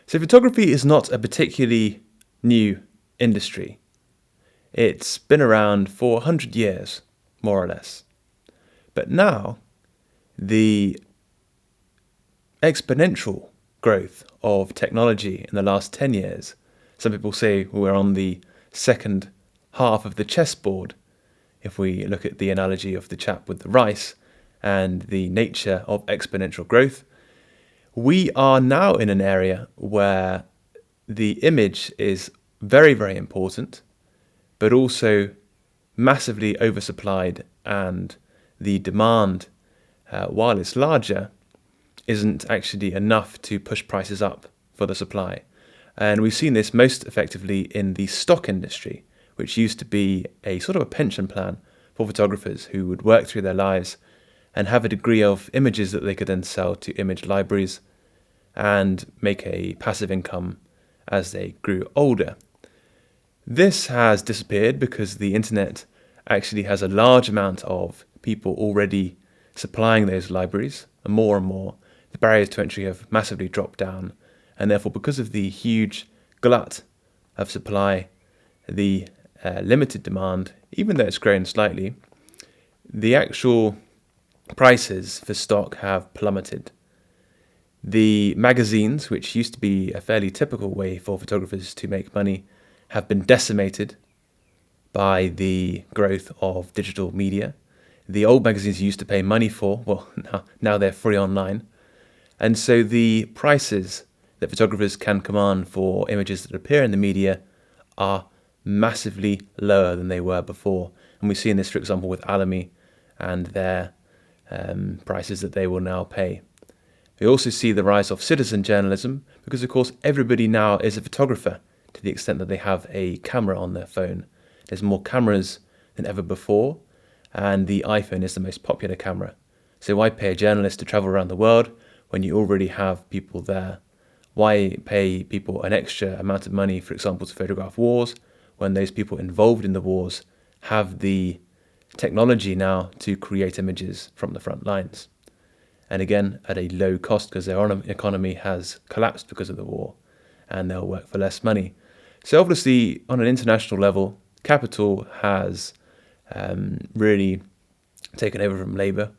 So photography is not a particularly new industry. It's been around for 100 years, more or less. But now, the exponential growth of technology in the last 10 years, some people say we're on the second half of the chessboard, if we look at the analogy of the chap with the rice and the nature of exponential growth. We are now in an area where the image is very, very important, but also massively oversupplied, and the demand, while it's larger, isn't actually enough to push prices up for the supply. And we've seen this most effectively in the stock industry, which used to be a sort of a pension plan for photographers who would work through their lives and have a degree of images that they could then sell to image libraries and make a passive income as they grew older. This has disappeared because the internet actually has a large amount of people already supplying those libraries, and more. The barriers to entry have massively dropped down, and therefore, because of the huge glut of supply, the limited demand, even though it's grown slightly, the actual prices for stock have plummeted. The magazines, which used to be a fairly typical way for photographers to make money, have been decimated by the growth of digital media. The old magazines you used to pay money for, well, now they're free online. And so the prices that photographers can command for images that appear in the media are massively lower than they were before. And we've seen this, for example, with Alamy and their prices that they will now pay. We also see the rise of citizen journalism because, of course, everybody now is a photographer to the extent that they have a camera on their phone. There's more cameras than ever before, and the iPhone is the most popular camera. So why pay a journalist to travel around the world when you already have people there? Why pay people an extra amount of money, for example, to photograph wars, when those people involved in the wars have the technology now to create images from the front lines? And again, at a low cost, because their economy has collapsed because of the war, and they'll work for less money. So obviously, on an international level, capital has really taken over from labour.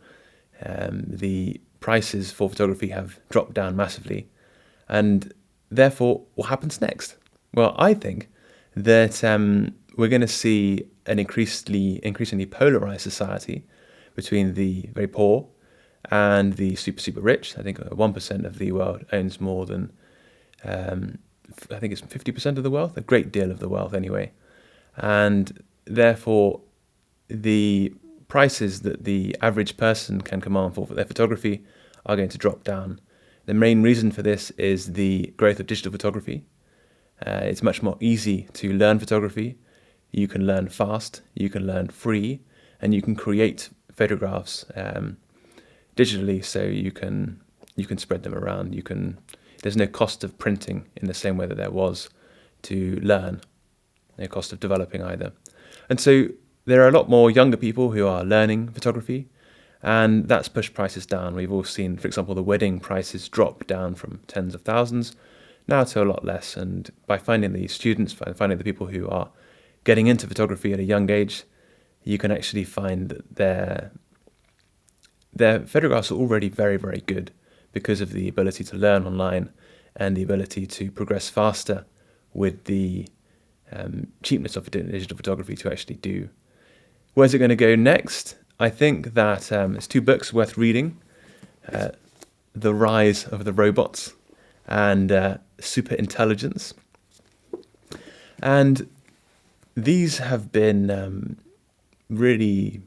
The prices for photography have dropped down massively. And therefore, what happens next? Well, I think that we're going to see an increasingly polarised society between the very poor and the super rich. I think 1% of the world owns more than, I think it's 50% of the wealth, a great deal of the wealth anyway. And therefore, the prices that the average person can command for their photography are going to drop down. The main reason for this is the growth of digital photography. It's much more easy to learn photography. You can learn fast, you can learn free, and you can create photographs digitally, so you can spread them around. There's no cost of printing in the same way that there was to learn, no cost of developing either. And so there are a lot more younger people who are learning photography, and that's pushed prices down. We've all seen, for example, the wedding prices drop down from tens of thousands now to a lot less. And by finding the students, by finding the people who are getting into photography at a young age, you can actually find that their photographs are already very, very good because of the ability to learn online and the ability to progress faster with the cheapness of digital photography to actually do. Where's it going to go next? I think that there's two books worth reading. The Rise of the Robots and Super Intelligence. And these have been really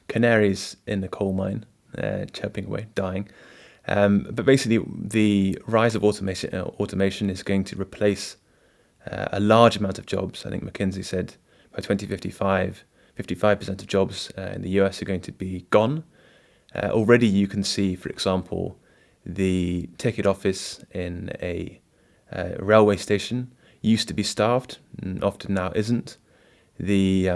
canaries in the coal mine, chirping away, dying. But basically, the rise of automation is going to replace a large amount of jobs. I think McKinsey said by 2055, 55% of jobs in the US are going to be gone. Already you can see, for example, the ticket office in a railway station used to be staffed, and often now isn't. The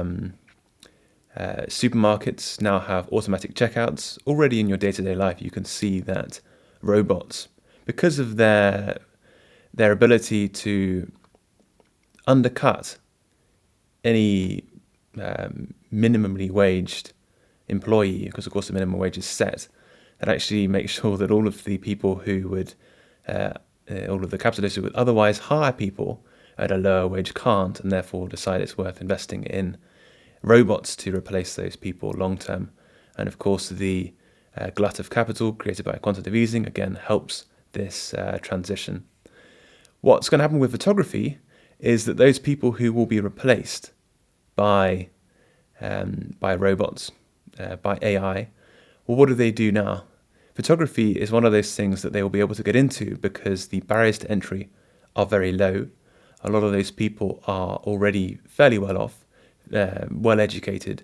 supermarkets now have automatic checkouts. Already in your day-to-day life, you can see that robots, because of their their ability to undercut any minimally waged employee, because of course the minimum wage is set, and actually make sure that all of the people who would, all of the capitalists who would otherwise hire people at a lower wage can't, and therefore decide it's worth investing in robots to replace those people long term. And of course, the glut of capital created by quantitative easing again helps this transition. What's going to happen with photography is that those people who will be replaced by robots, by AI, well, what do they do now? Photography is one of those things that they will be able to get into because the barriers to entry are very low. A lot of those people are already fairly well off, well educated,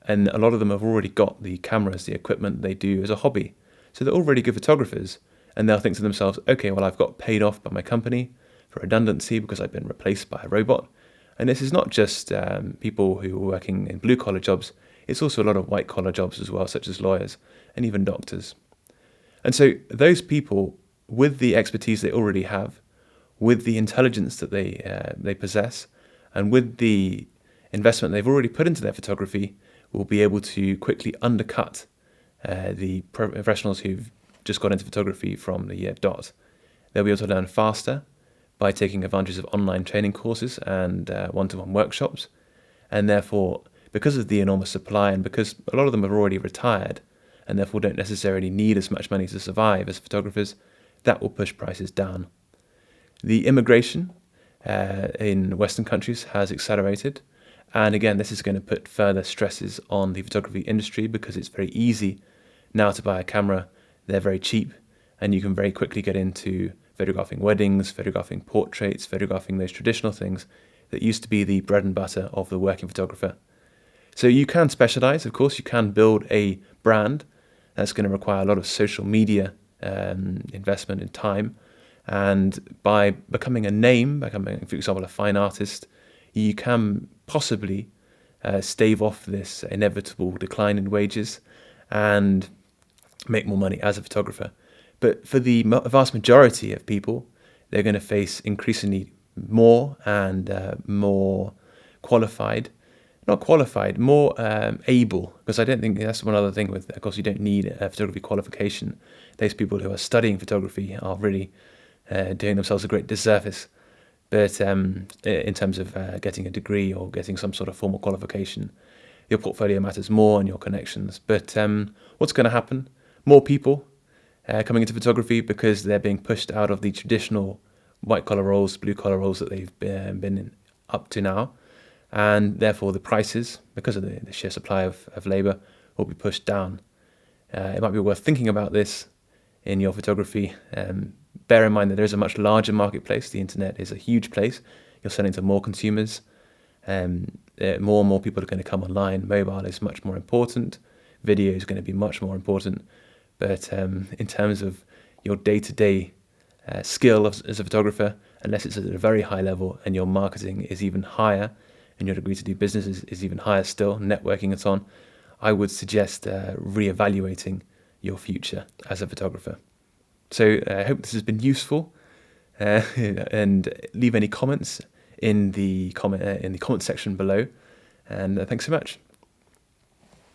and a lot of them have already got the cameras, the equipment they do as a hobby. So they're already good photographers, and they'll think to themselves, okay, well, I've got paid off by my company for redundancy because I've been replaced by a robot. And this is not just people who are working in blue-collar jobs, it's also a lot of white-collar jobs as well, such as lawyers and even doctors. And so those people, with the expertise they already have, with the intelligence that they possess, and with the investment they've already put into their photography, will be able to quickly undercut the professionals who've just got into photography from the year dot. They'll be able to learn faster by taking advantage of online training courses and one-to-one workshops. And therefore, because of the enormous supply and because a lot of them are already retired and therefore don't necessarily need as much money to survive as photographers, that will push prices down. The immigration in Western countries has accelerated. And again, this is going to put further stresses on the photography industry because it's very easy now to buy a camera. They're very cheap, and you can very quickly get into photographing weddings, photographing portraits, photographing those traditional things that used to be the bread and butter of the working photographer. So you can specialize, of course, you can build a brand. That's going to require a lot of social media investment in time. And by becoming a name, becoming, for example, a fine artist, you can possibly stave off this inevitable decline in wages and make more money as a photographer. But for the vast majority of people, they're going to face increasingly more and more qualified, not qualified, more able, because I don't think that's one other thing with, of course, you don't need a photography qualification. Those people who are studying photography are really doing themselves a great disservice. But in terms of getting a degree or getting some sort of formal qualification, your portfolio matters more and your connections. But what's going to happen? More people coming into photography because they're being pushed out of the traditional white-collar roles, blue-collar roles that they've been in up to now. And therefore the prices, because of the sheer supply of labour, will be pushed down. It might be worth thinking about this in your photography. Bear in mind that there is a much larger marketplace. The internet is a huge place. You're selling to more consumers. More and more people are going to come online. Mobile is much more important. Video is going to be much more important. But in terms of your day-to-day skill as a photographer, unless it's at a very high level and your marketing is even higher and your degree to do business is even higher still, networking and so on, I would suggest reevaluating your future as a photographer. So I hope this has been useful, and leave any comments in the comment section below. And thanks so much.